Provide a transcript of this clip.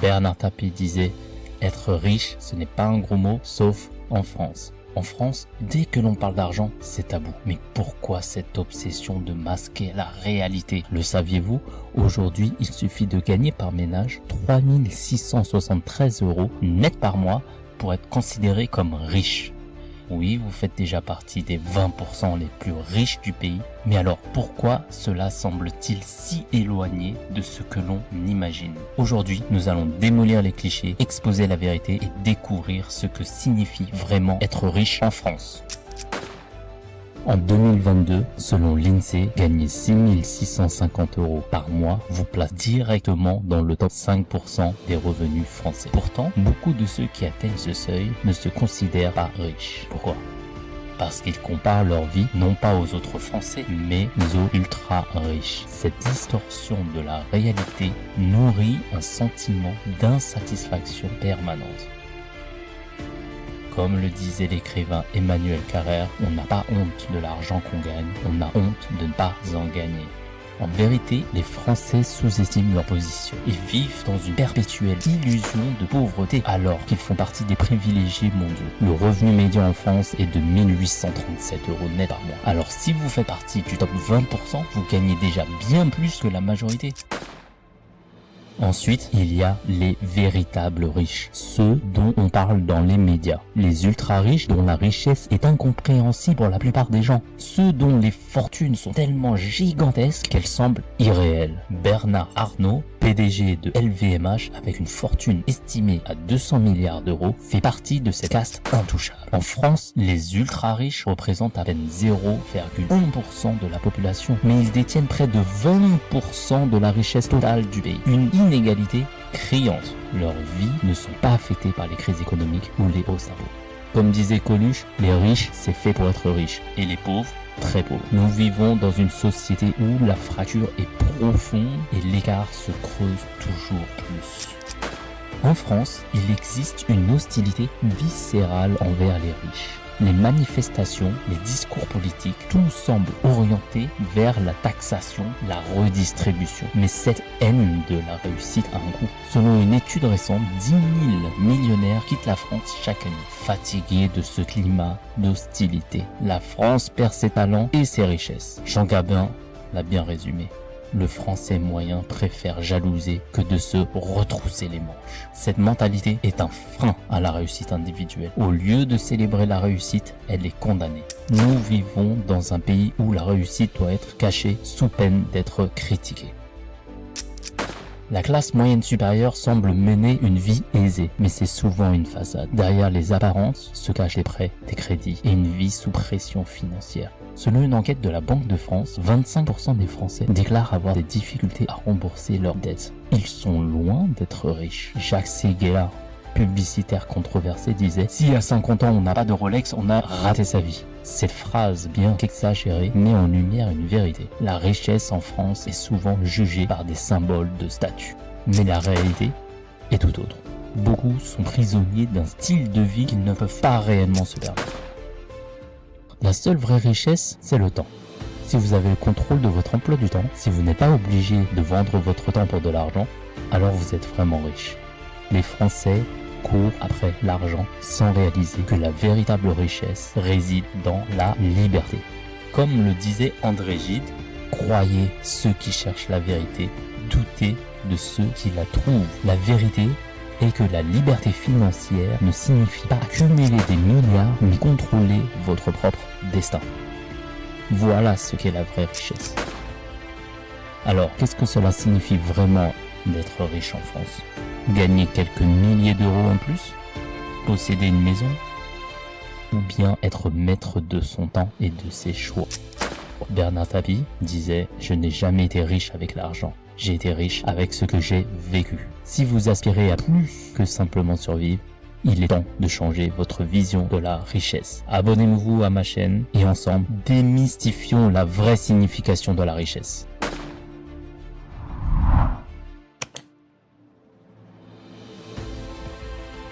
Bernard Tapie disait « Être riche, ce n'est pas un gros mot, sauf en France ». En France, dès que l'on parle d'argent, c'est tabou. Mais pourquoi cette obsession de masquer la réalité? Le saviez-vous? Aujourd'hui, il suffit de gagner par ménage 3 673 € net par mois pour être considéré comme riche. Oui, vous faites déjà partie des 20% les plus riches du pays, mais alors pourquoi cela semble-t-il si éloigné de ce que l'on imagine? Aujourd'hui, nous allons démolir les clichés, exposer la vérité et découvrir ce que signifie vraiment être riche en France. En 2022, selon l'INSEE, gagner 6 650 € par mois vous place directement dans le top 5% des revenus français. Pourtant, beaucoup de ceux qui atteignent ce seuil ne se considèrent pas riches. Pourquoi? Parce qu'ils comparent leur vie non pas aux autres Français, mais aux ultra riches. Cette distorsion de la réalité nourrit un sentiment d'insatisfaction permanente. Comme le disait l'écrivain Emmanuel Carrère, on n'a pas honte de l'argent qu'on gagne, on a honte de ne pas en gagner. En vérité, les Français sous-estiment leur position et vivent dans une perpétuelle illusion de pauvreté alors qu'ils font partie des privilégiés mondiaux. Le revenu médian en France est de 1 837 € net par mois. Alors si vous faites partie du top 20%, vous gagnez déjà bien plus que la majorité. Ensuite, il y a les véritables riches, ceux dont on parle dans les médias. Les ultra-riches dont la richesse est incompréhensible pour la plupart des gens. Ceux dont les fortunes sont tellement gigantesques qu'elles semblent irréelles. Bernard Arnault, PDG de LVMH avec une fortune estimée à 200 milliards d'euros, fait partie de cette caste intouchable. En France, les ultra-riches représentent à peine 0,1% de la population, mais ils détiennent près de 20% de la richesse totale du pays. Une inégalité criante. Leurs vies ne sont pas affectées par les crises économiques ou les hauts impôts. Comme disait Coluche, les riches, c'est fait pour être riches, et les pauvres, très pauvres. Nous vivons dans une société où la fracture est profonde et l'écart se creuse toujours plus. En France, il existe une hostilité viscérale envers les riches. Les manifestations, les discours politiques, tout semble orienté vers la taxation, la redistribution. Mais cette haine de la réussite a un coût. Selon une étude récente, 10 000 millionnaires quittent la France chaque année. Fatigués de ce climat d'hostilité, la France perd ses talents et ses richesses. Jean Gabin l'a bien résumé. Le Français moyen préfère jalouser que de se retrousser les manches. Cette mentalité est un frein à la réussite individuelle. Au lieu de célébrer la réussite, elle est condamnée. Nous vivons dans un pays où la réussite doit être cachée sous peine d'être critiquée. La classe moyenne supérieure semble mener une vie aisée, mais c'est souvent une façade. Derrière les apparences se cachent des prêts, des crédits et une vie sous pression financière. Selon une enquête de la Banque de France, 25% des Français déclarent avoir des difficultés à rembourser leurs dettes. Ils sont loin d'être riches. Jacques Séguéla, publicitaire controversé, disait « Si à 50 ans on n'a pas de Rolex, on a raté sa vie ». Cette phrase, bien qu'exagérée, met en lumière une vérité. La richesse en France est souvent jugée par des symboles de statut. Mais la réalité est tout autre. Beaucoup sont prisonniers d'un style de vie qu'ils ne peuvent pas réellement se permettre. La seule vraie richesse, c'est le temps. Si vous avez le contrôle de votre emploi du temps, si vous n'êtes pas obligé de vendre votre temps pour de l'argent, alors vous êtes vraiment riche. Les Français courent après l'argent sans réaliser que la véritable richesse réside dans la liberté. Comme le disait André Gide, croyez ceux qui cherchent la vérité, doutez de ceux qui la trouvent. La vérité est que la liberté financière ne signifie pas accumuler des milliards, mais contrôler votre propre destin. Voilà ce qu'est la vraie richesse. Alors, qu'est-ce que cela signifie vraiment d'être riche en France? Gagner quelques milliers d'euros en plus? Posséder une maison? Ou bien être maître de son temps et de ses choix? Bernard Tapie disait « Je n'ai jamais été riche avec l'argent. J'ai été riche avec ce que j'ai vécu. » Si vous aspirez à plus que simplement survivre, il est temps de changer votre vision de la richesse. Abonnez-vous à ma chaîne et ensemble, démystifions la vraie signification de la richesse.